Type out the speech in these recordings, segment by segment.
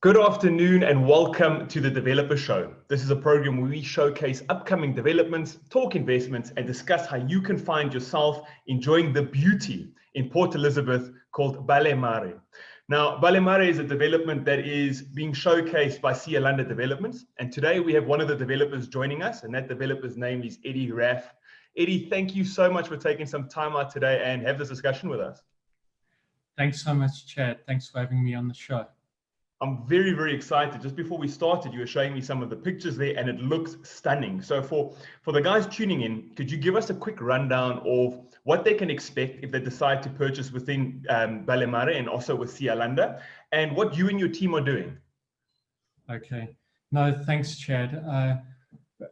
Good afternoon and welcome to the Developer Show. This is a program where we showcase upcoming developments, talk investments, and discuss how you can find yourself enjoying the beauty in Port Elizabeth called Mare. Now, Mare is a development that is being showcased by Cialanda Developments, and today we have one of the developers joining us, and that developer's name is Eddie Raff. Eddie, thank you so much for taking some time out today and have this discussion with us. Thanks so much, Chad. Thanks for having me on the show. I'm very, very excited. Just before we started, you were showing me some of the pictures there and it looks stunning. So for the guys tuning in, could you give us a quick rundown of what they can expect if they decide to purchase within Mare and also with Cialanda, and what you and your team are doing? Okay. No, thanks, Chad.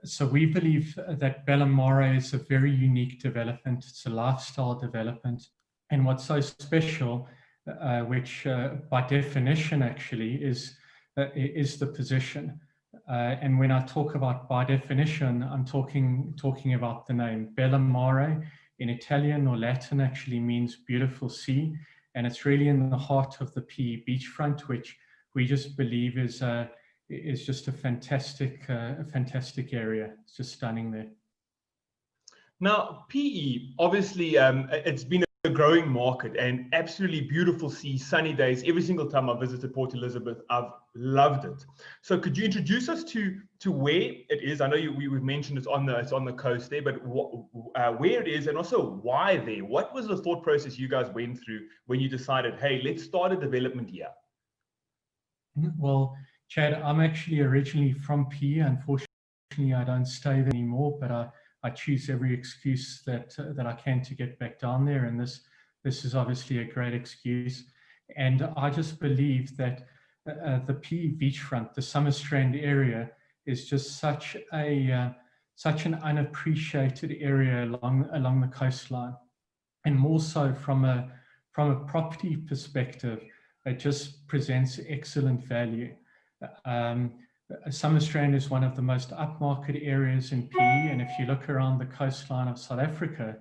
So we believe that Mare is a very unique development. It's a lifestyle development. And what's so special, which by definition actually is the position. And when I talk about by definition, I'm talking about the name. Mare in Italian or Latin actually means beautiful sea. And it's really in the heart of the PE beachfront, which we just believe is just a fantastic area. It's just stunning there. Now, PE, obviously, it's been a growing market and absolutely beautiful sea, sunny days. Every single time I visited Port Elizabeth, I've loved it. So could you introduce us to where it is? I know we've mentioned it's on the coast there, but where it is and also why there? What was the thought process you guys went through when you decided, hey, let's start a development here? Well, Chad, I'm actually originally from PE. Unfortunately, I don't stay there anymore, but I choose every excuse that I can to get back down there, and this is obviously a great excuse. And I just believe that the PE beachfront, the Summerstrand area, is just such an unappreciated area along the coastline, and more so from a property perspective, it just presents excellent value. Summerstrand is one of the most upmarket areas in PE, and if you look around the coastline of South Africa,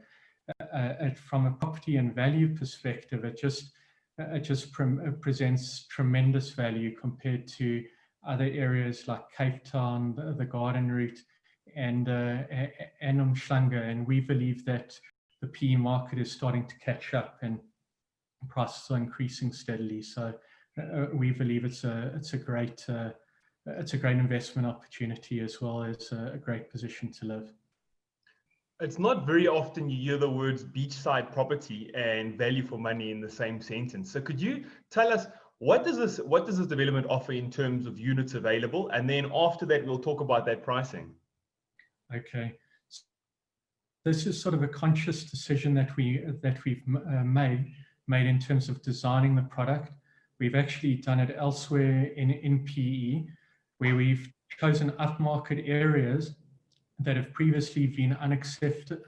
from a property and value perspective, it just presents tremendous value compared to other areas like Cape Town, the Garden Route, and Umhlanga. And we believe that the PE market is starting to catch up, and prices are increasing steadily. So we believe it's a great investment opportunity as well as a great position to live. It's not very often you hear the words beachside property and value for money in the same sentence. So could you tell us what does this development offer in terms of units available? And then after that, we'll talk about that pricing. Okay. This is sort of a conscious decision that we've made in terms of designing the product. We've actually done it elsewhere in PE, where we've chosen upmarket areas that have previously been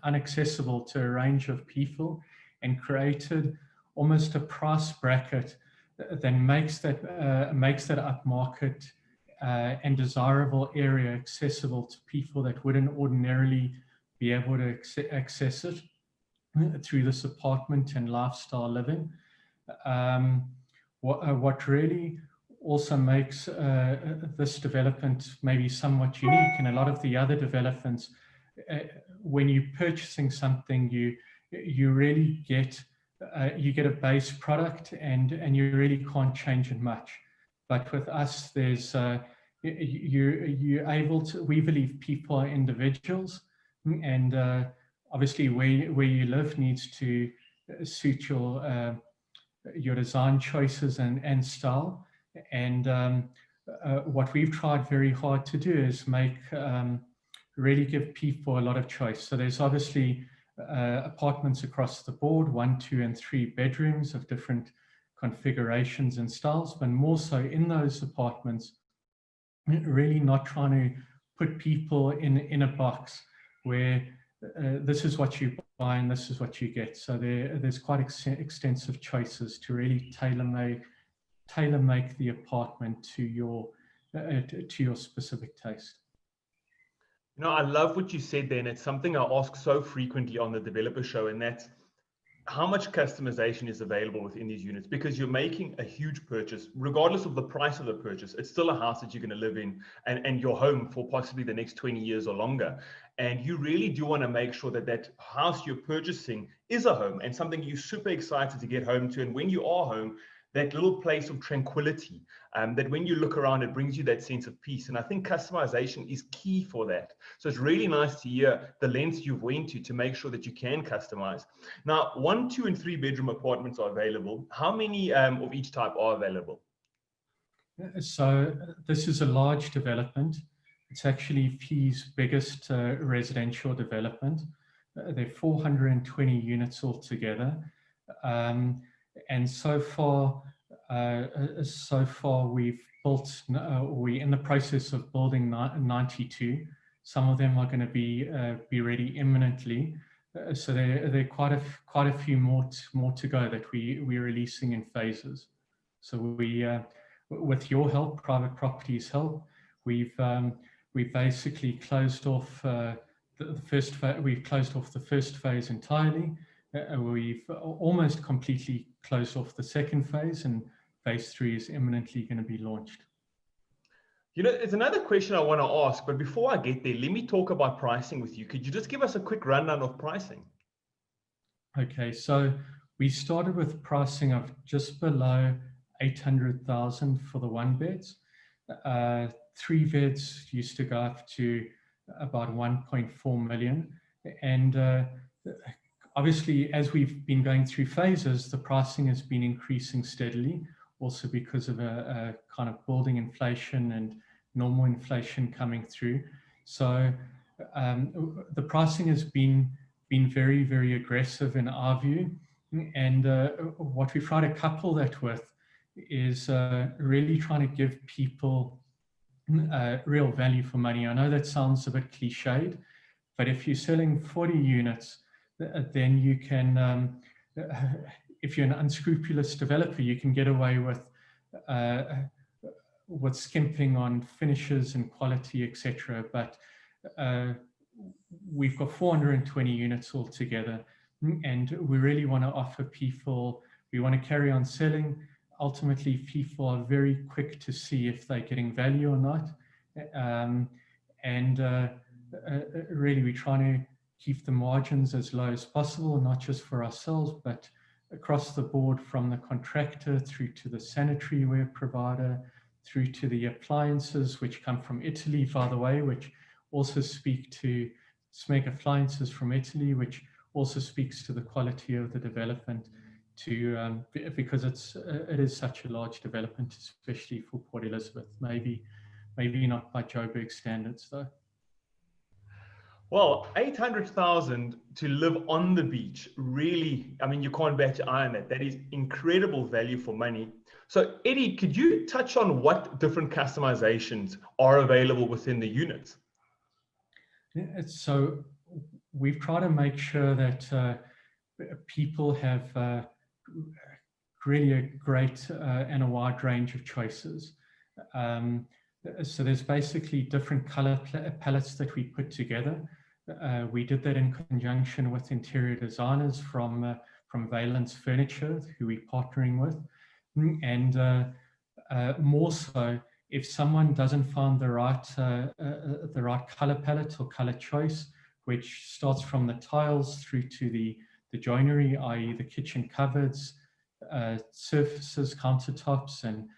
inaccessible to a range of people, and created almost a price bracket that makes that upmarket and desirable area accessible to people that wouldn't ordinarily be able to access it through this apartment and lifestyle living. What really also makes this development maybe somewhat unique, and a lot of the other developments, when you're purchasing something, you really get a base product, and you really can't change it much. But with us, there's you're able to. We believe people are individuals, and obviously where you live needs to suit your design choices and style. And what we've tried very hard to do is really give people a lot of choice. So there's obviously apartments across the board, 1, 2, and 3 bedrooms of different configurations and styles, but more so in those apartments, really not trying to put people in a box where this is what you buy and this is what you get. So there's quite extensive choices to really tailor make the apartment to your specific taste. You know, I love what you said there, and it's something I ask so frequently on the Developer Show, and that's how much customization is available within these units, because you're making a huge purchase, regardless of the price of the purchase. It's still a house that you're going to live in, and your home for possibly the next 20 years or longer. And you really do want to make sure that that house you're purchasing is a home and something you're super excited to get home to. And when you are home, that little place of tranquility, that when you look around, it brings you that sense of peace. And I think customization is key for that. So it's really nice to hear the lengths you've went to make sure that you can customize. Now, 1, 2, and 3 bedroom apartments are available. How many of each type are available? So this is a large development. It's actually PE's biggest residential development. There are 420 units altogether. And so far we've built, we're in the process of building 92. Some of them are going to be ready imminently. So there are quite a few more to go that we're releasing in phases. So we, with your help, Private Properties help, we've basically closed off we've closed off the first phase entirely. We've almost completely closed off the second phase, and phase 3 is imminently going to be launched. You know, there's another question I want to ask, but before I get there, let me talk about pricing with you. Could you just give us a quick rundown of pricing? Okay, so we started with pricing of just below 800,000 for the 1 beds. 3 beds used to go up to about 1.4 million. And obviously, as we've been going through phases, the pricing has been increasing steadily, also because of a kind of building inflation and normal inflation coming through. So the pricing has been very, very aggressive in our view. And what we try to couple that with is really trying to give people real value for money. I know that sounds a bit cliched, but if you're selling 40 units, then you can, if you're an unscrupulous developer, you can get away with skimping on finishes and quality, etc. But we've got 420 units altogether, and we really want to offer people, we want to carry on selling. Ultimately, people are very quick to see if they're getting value or not. Really, we're trying to keep the margins as low as possible, not just for ourselves, but across the board, from the contractor through to the sanitary ware provider, through to the appliances, which come from Italy, by the way, which also speak to Smeg appliances from Italy, which also speaks to the quality of the development, because it is such a large development, especially for Port Elizabeth. Maybe not by Joburg standards, though. Well, 800,000 to live on the beach, really, I mean, you can't bat your eye on that. That is incredible value for money. So, Eddie, could you touch on what different customizations are available within the units? So, we've tried to make sure that people have really a great and a wide range of choices. So there's basically different color palettes that we put together. We did that in conjunction with interior designers from Valence Furniture, who we're partnering with. And more so, if someone doesn't find the right color palette or color choice, which starts from the tiles through to the joinery, i.e. the kitchen cupboards, surfaces, countertops, and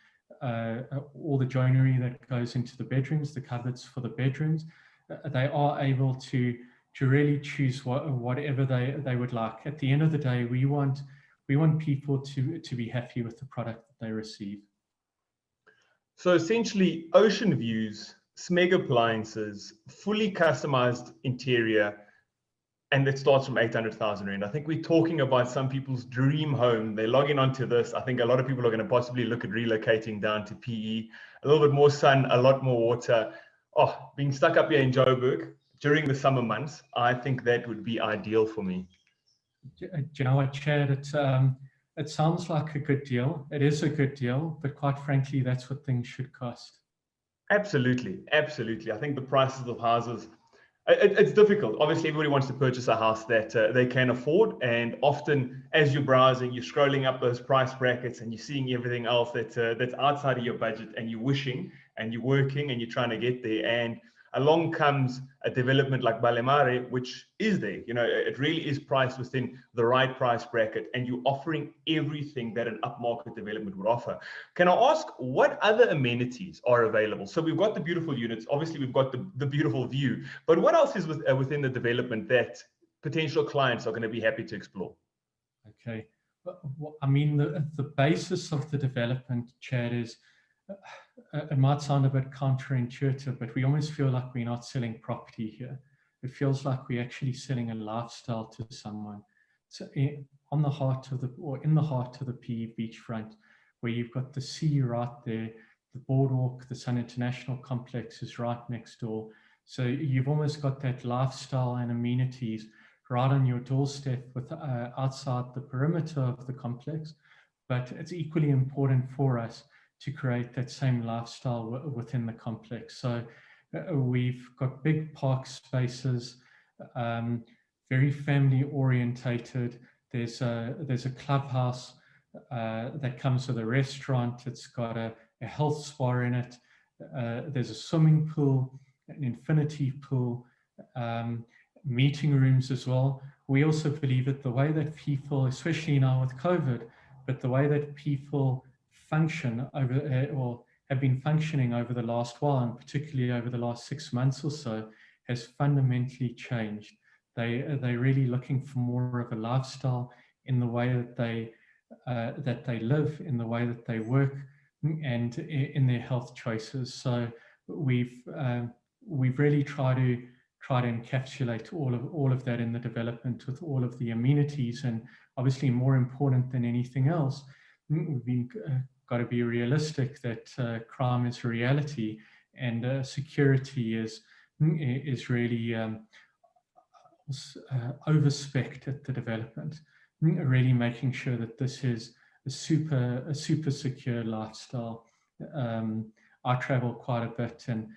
all the joinery that goes into the bedrooms, the cupboards for the bedrooms, they are able to really choose whatever they would like. At the end of the day, we want people to be happy with the product that they receive. So essentially, ocean views, Smeg appliances, fully customized interior, and it starts from 800,000 Rand. I think we're talking about some people's dream home. They're logging onto this. I think a lot of people are going to possibly look at relocating down to PE. A little bit more sun, a lot more water. Oh, being stuck up here in Joburg during the summer months, I think that would be ideal for me. Do you know what, Chad? It sounds like a good deal. It is a good deal, but quite frankly, that's what things should cost. Absolutely, absolutely. I think the prices of houses It's difficult. Obviously, everybody wants to purchase a house that they can afford. And often, as you're browsing, you're scrolling up those price brackets and you're seeing everything else that's outside of your budget, and you're wishing and you're working and you're trying to get there. And along comes a development like Mare, which is there. You know, it really is priced within the right price bracket, and you're offering everything that an upmarket development would offer. Can I ask what other amenities are available? So we've got the beautiful units. Obviously, we've got the beautiful view. But what else is within the development that potential clients are going to be happy to explore? Okay. I mean, the basis of the development, Chad, is it might sound a bit counterintuitive, but we almost feel like we're not selling property here. It feels like we're actually selling a lifestyle to someone. So in the heart of the PE beachfront, where you've got the sea right there, the boardwalk, the Sun International Complex is right next door. So you've almost got that lifestyle and amenities right on your doorstep with outside the perimeter of the complex. But it's equally important for us to create that same lifestyle within the complex. So we've got big park spaces, very family orientated. There's a clubhouse that comes with a restaurant. It's got a health spa in it. There's a swimming pool, an infinity pool, meeting rooms as well. We also believe that the way that people, especially now with COVID, but the way that people function over or have been functioning over the last while, and particularly over the last 6 months or so, has fundamentally changed. They're really looking for more of a lifestyle in the way that they live, in the way that they work, and in their health choices. So we've really tried to encapsulate all of that in the development with all of the amenities, and obviously more important than anything else, we've got to be realistic that crime is a reality, and security is really overspec'd at the development. Really making sure that this is a super secure lifestyle. I travel quite a bit, and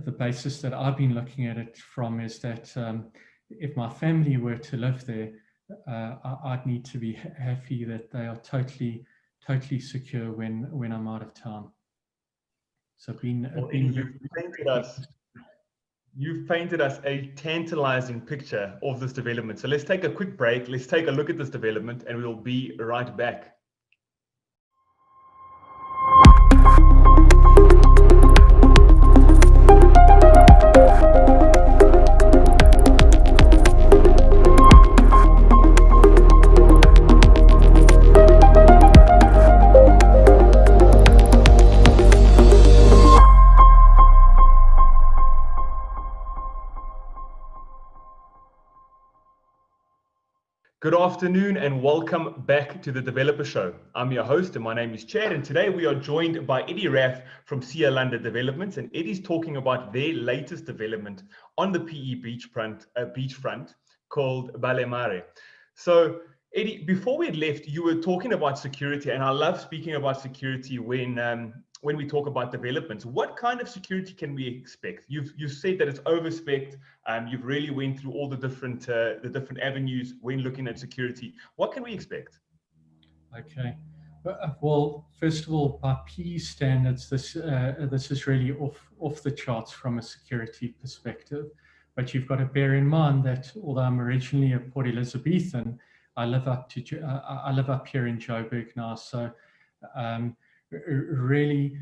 the basis that I've been looking at it from is that if my family were to live there, I'd need to be happy that they are totally secure when I'm out of town. So you've painted us a tantalizing picture of this development. So let's take a quick break. Let's take a look at this development, and we'll be right back. Good afternoon and welcome back to the Developer Show. I'm your host and my name is Chad, and today we are joined by Eddie Raff from Sia London Developments, and Eddie's talking about their latest development on the PE beachfront called Mare. So Eddie, before we had left, you were talking about security, and I love speaking about security when we talk about developments. What kind of security can we expect? You've said that it's overspec'd. You've really went through all the different avenues when looking at security. What can we expect? Okay. Well, first of all, by PE standards, this is really off the charts from a security perspective. But you've got to bear in mind that although I'm originally a Port Elizabethan, I live up here in Joburg now. So really,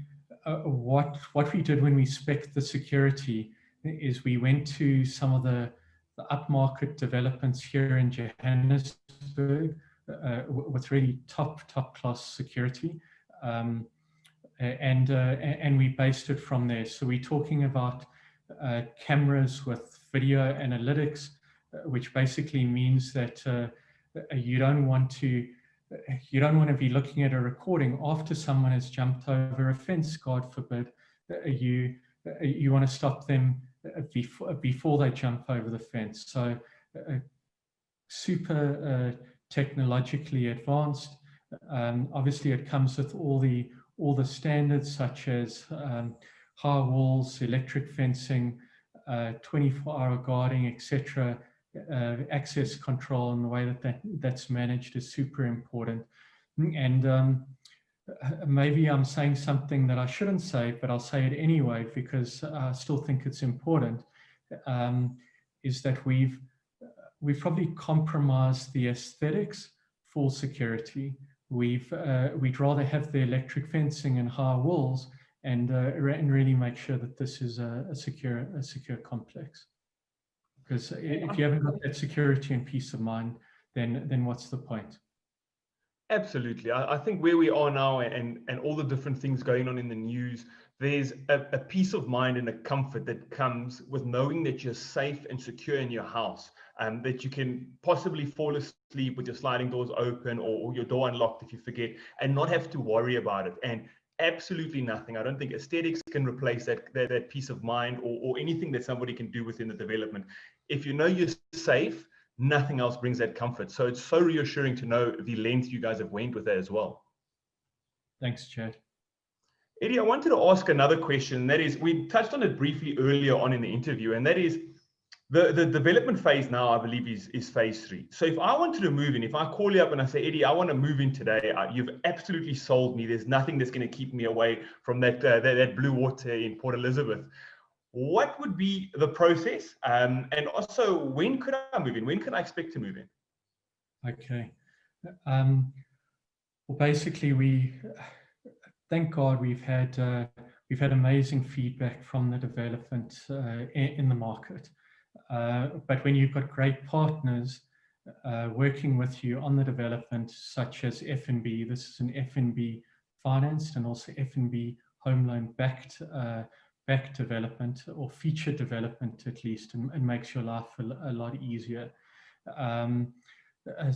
what we did when we spec'd the security is we went to some of the upmarket developments here in Johannesburg with really top class security, and we based it from there. So we're talking about cameras with video analytics, which basically means that you don't want to be looking at a recording after someone has jumped over a fence, God forbid. You want to stop them before they jump over the fence. So super technologically advanced. Obviously, it comes with all the standards such as high walls, electric fencing, 24-hour guarding, etc. Access control and the way that's managed is super important. And maybe I'm saying something that I shouldn't say, but I'll say it anyway because I still think it's important, is that we've probably compromised the aesthetics for security. We'd rather have the electric fencing and high walls and really make sure that this is a secure complex. Because if you haven't got that security and peace of mind, then what's the point? Absolutely. I think where we are now and all the different things going on in the news, there's a peace of mind and a comfort that comes with knowing that you're safe and secure in your house, that you can possibly fall asleep with your sliding doors open or your door unlocked if you forget, and not have to worry about it. And absolutely nothing. I don't think aesthetics can replace that peace of mind or anything that somebody can do within the development. If you know you're safe, nothing else brings that comfort. So it's so reassuring to know the length you guys have went with that as well. Thanks, Chad. Eddie, I wanted to ask another question. That is, we touched on it briefly earlier on in the interview, and that is the development phase now, I believe, is phase 3. So if I wanted to move in, if I call you up and I say, Eddie, I want to move in today, you've absolutely sold me. There's nothing that's going to keep me away from that blue water in Port Elizabeth. What would be the process? And also, when could I move in? When can I expect to move in? Okay. Well, basically, thank God we've had amazing feedback from the development in the market. But when you've got great partners working with you on the development, such as F&B, this is an F&B financed and also F&B home loan backed development, or feature development at least, and makes your life a lot easier.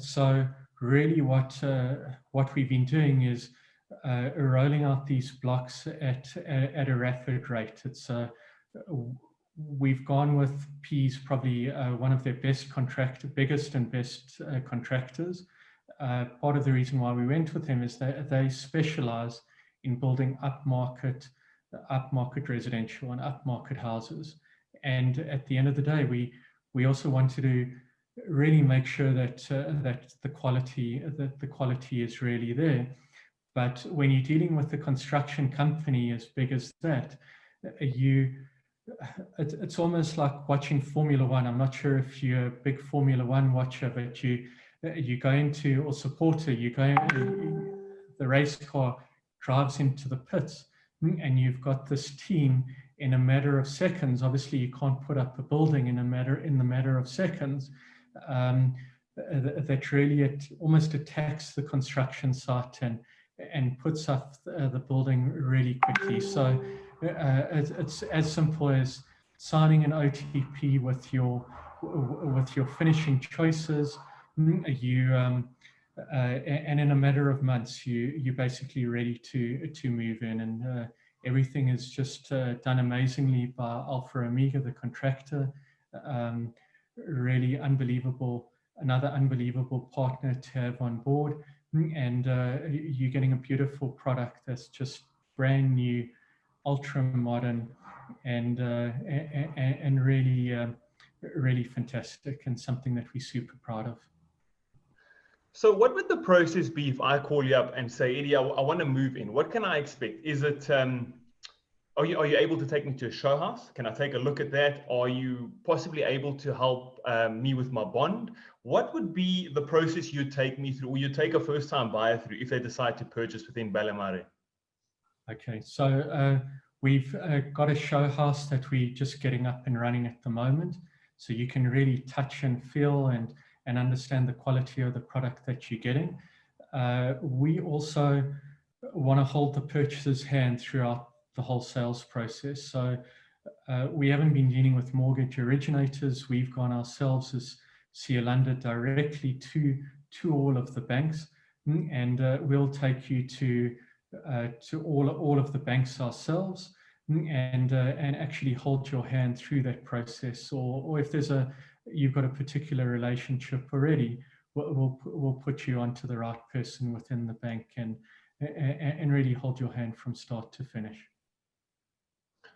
So really what we've been doing is rolling out these blocks at a rapid rate. We've gone with P's, probably one of their biggest and best contractors. Part of the reason why we went with them is that they specialize in building upmarket residential and upmarket houses. And at the end of the day, we also wanted to really make sure that the quality is really there. But when you're dealing with a construction company as big as that, it's almost like watching Formula One. I'm not sure if you're a big Formula One watcher, but you go into, or supporter, the race car drives into the pits, and you've got this team in a matter of seconds. Obviously, you can't put up a building in the matter of seconds. That really almost attacks the construction site and puts up the building really quickly. So it's as simple as signing an OTP with your finishing choices. And in a matter of months, you're basically ready to move in, and everything is just done amazingly by Alpha Omega, the contractor. Really unbelievable, another unbelievable partner to have on board, and you're getting a beautiful product that's just brand new, ultra modern, and really fantastic, and something that we're super proud of. So what would the process be if I call you up and say, Eddie, I want to move in? What can I expect? Is it, are you able to take me to a show house? Can I take a look at that? Are you possibly able to help me with my bond? What would be the process you'd take me through, or you take a first-time buyer through if they decide to purchase within Mare? Okay, so we've got a show house that we're just getting up and running at the moment. So you can really touch and feel and understand the quality of the product that you're getting. We also want to hold the purchaser's hand throughout the whole sales process. So we haven't been dealing with mortgage originators. We've gone ourselves as Cialanda directly to all of the banks, and we'll take you to all of the banks ourselves, and actually hold your hand through that process. Or if you've got a particular relationship already, we'll put you onto the right person within the bank and really hold your hand from start to finish.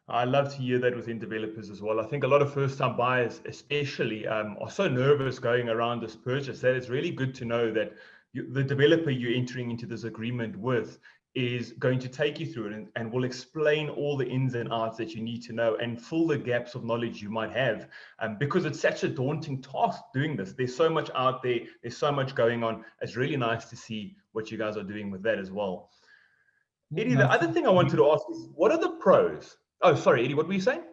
I love to hear that within developers as well. I think a lot of first-time buyers, especially, are so nervous going around this purchase that it's really good to know that the developer you're entering into this agreement with is going to take you through it and will explain all the ins and outs that you need to know and fill the gaps of knowledge you might have, because it's such a daunting task doing this. There's so much out there. There's so much going on. It's really nice to see what you guys are doing with that as well. Eddie, the other thing I wanted to ask is, what are the pros? Oh, sorry, Eddie, what were you saying?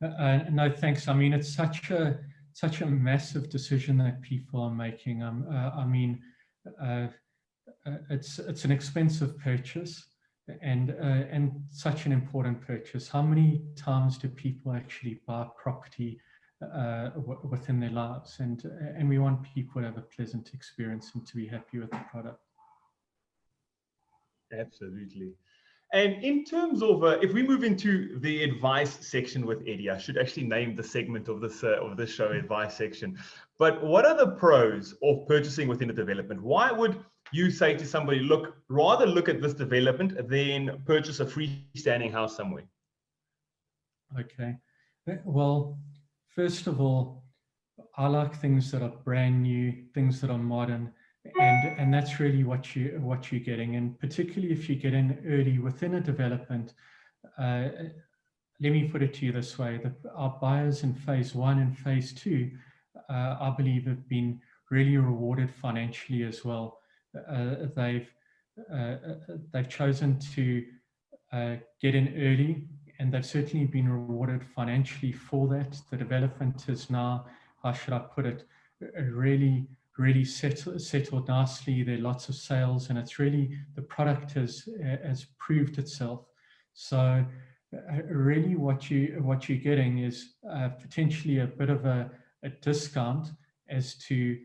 No, thanks. I mean, it's such a massive decision that people are making. It's an expensive purchase and such an important purchase. How many times do people actually buy property within their lives? And we want people to have a pleasant experience and to be happy with the product. Absolutely. And in terms of, if we move into the advice section with Eddie, I should actually name the segment of this show advice section. But what are the pros of purchasing within a development? Why would you say to somebody, look, rather look at this development than purchase a freestanding house somewhere? Okay. Well, first of all, I like things that are brand new, things that are modern. And that's really what you're getting. And particularly if you get in early within a development, let me put it to you this way: our buyers in phase 1 and phase 2, I believe, have been really rewarded financially as well. They've chosen to get in early, and they've certainly been rewarded financially for that. The development is now, how should I put it, really settled nicely. There are lots of sales, and it's really, the product has proved itself. So really what you're getting is potentially a bit of a discount as to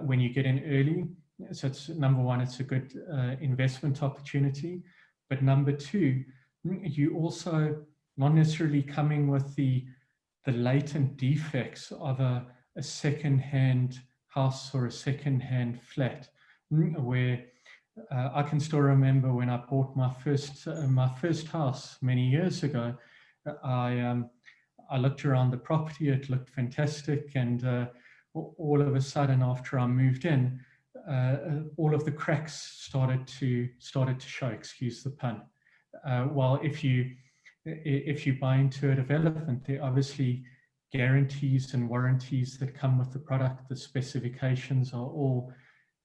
when you get in early. So it's, number one, it's a good investment opportunity. But number two, you also not necessarily coming with the latent defects of a second-hand house or a second-hand flat, where I can still remember when I bought my first house many years ago. I looked around the property; it looked fantastic, and all of a sudden, after I moved in, all of the cracks started to show. Excuse the pun. While if you buy into a development, there are obviously guarantees and warranties that come with the product. The specifications are all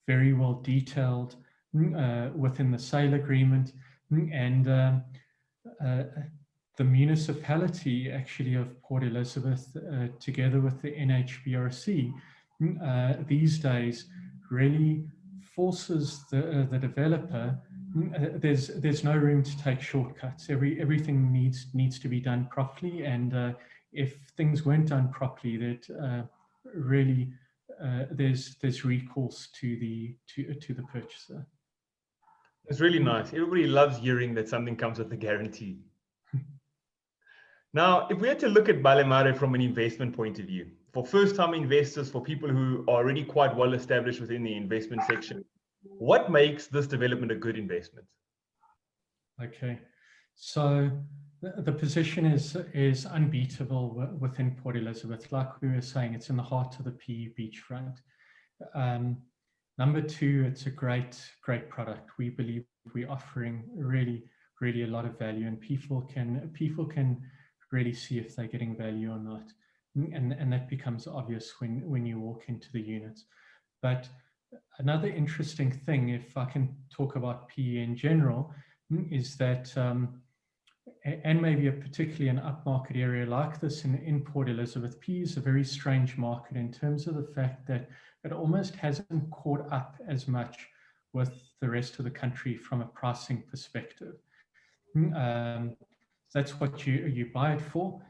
very well detailed within the sale agreement, and the municipality actually of Port Elizabeth, together with the NHBRC, these days really forces the developer. There's no room to take shortcuts. Everything needs to be done properly, and if things weren't done properly, that really there's recourse to the purchaser. It's really nice. Everybody loves hearing that something comes with a guarantee. Now, if we had to look at Mare from an investment point of view, for first-time investors, for people who are already quite well established within the investment section, what makes this development a good investment? Okay, so the position is unbeatable within Port Elizabeth. Like we were saying, it's in the heart of the PE beachfront. Number two, it's a great product. We believe we're offering really a lot of value, and people can really see if they're getting value or not, and that becomes obvious when you walk into the units. But another interesting thing, if I can talk about PE in general, is that and maybe particularly an upmarket area like this in Port Elizabeth, PE is a very strange market in terms of the fact that it almost hasn't caught up as much with the rest of the country from a pricing perspective. That's what you buy it for,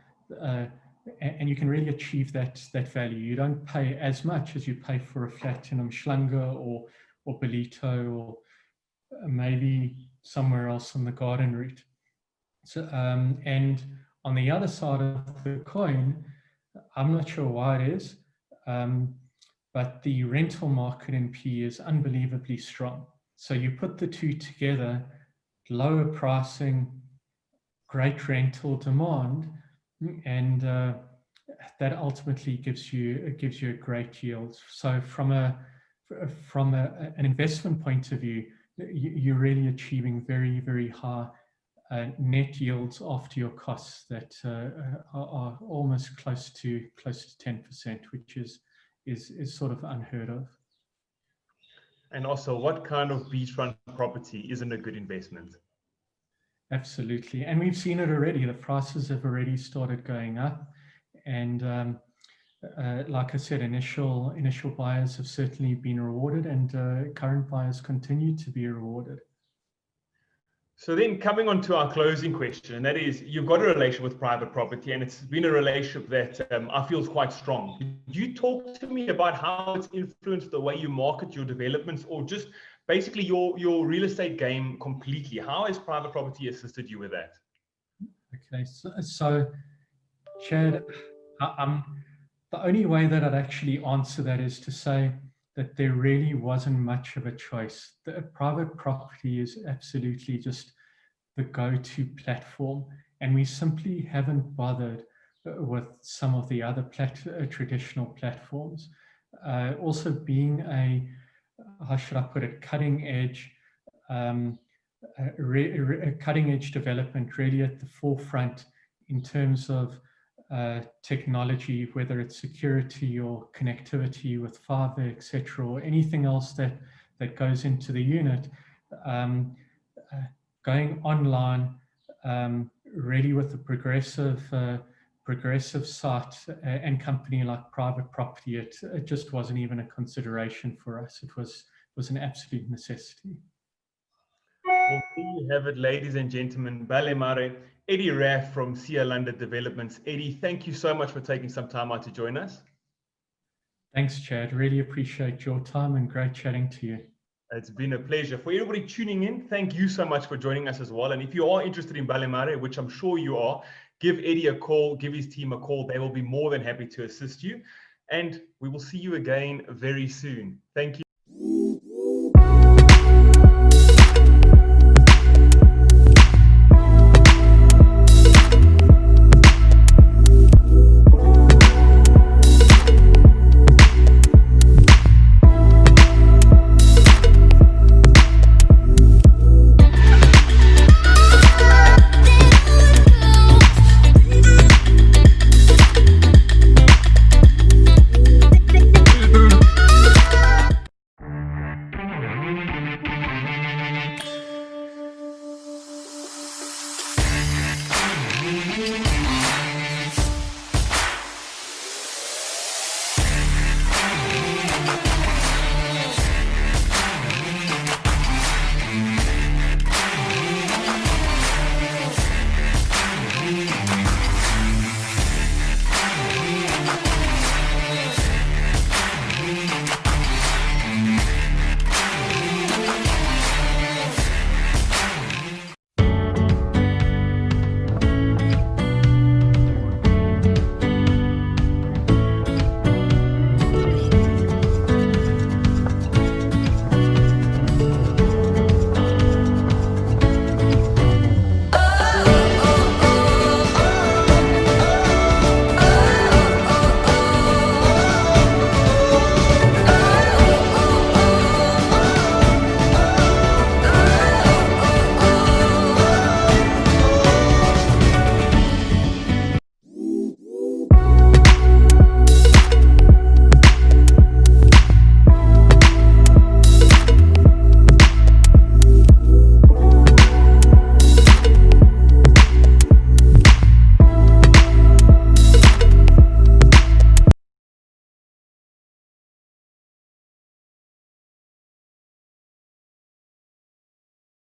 and you can really achieve that value. You don't pay as much as you pay for a flat in Umhlanga or Ballito or maybe somewhere else on the garden route. So, and on the other side of the coin, I'm not sure why it is, but the rental market in PE is unbelievably strong. So you put the two together, lower pricing, great rental demand, and that ultimately gives you a great yield. So from an investment point of view, you're really achieving very, very high net yields after your costs that are almost close to 10%, which is sort of unheard of. And also, what kind of beachfront property isn't a good investment? Absolutely, and we've seen it already. The prices have already started going up, and like I said, initial buyers have certainly been rewarded, and current buyers continue to be rewarded. So then coming on to our closing question, and that is, you've got a relationship with private property, and it's been a relationship that I feel is quite strong. Could you talk to me about how it's influenced the way you market your developments, or just basically your real estate game completely? How has private property assisted you with that? Okay, so Chad, the only way that I'd actually answer that is to say that there really wasn't much of a choice. The private property is absolutely just the go-to platform, and we simply haven't bothered with some of the other traditional platforms. Also being how should I put it, cutting edge development, really at the forefront in terms of technology, whether it's security or connectivity with fiber, etc., or anything else that goes into the unit. Going online, really with a progressive site and company like private property, it just wasn't even a consideration for us. It was an absolute necessity. Well, there you have it, ladies and gentlemen. Mare, Eddie Raff from Sia London Developments. Eddie, thank you so much for taking some time out to join us. Thanks, Chad. Really appreciate your time and great chatting to you. It's been a pleasure. For everybody tuning in, thank you so much for joining us as well. And if you are interested in Mare, which I'm sure you are, give Eddie a call, give his team a call. They will be more than happy to assist you. And we will see you again very soon. Thank you.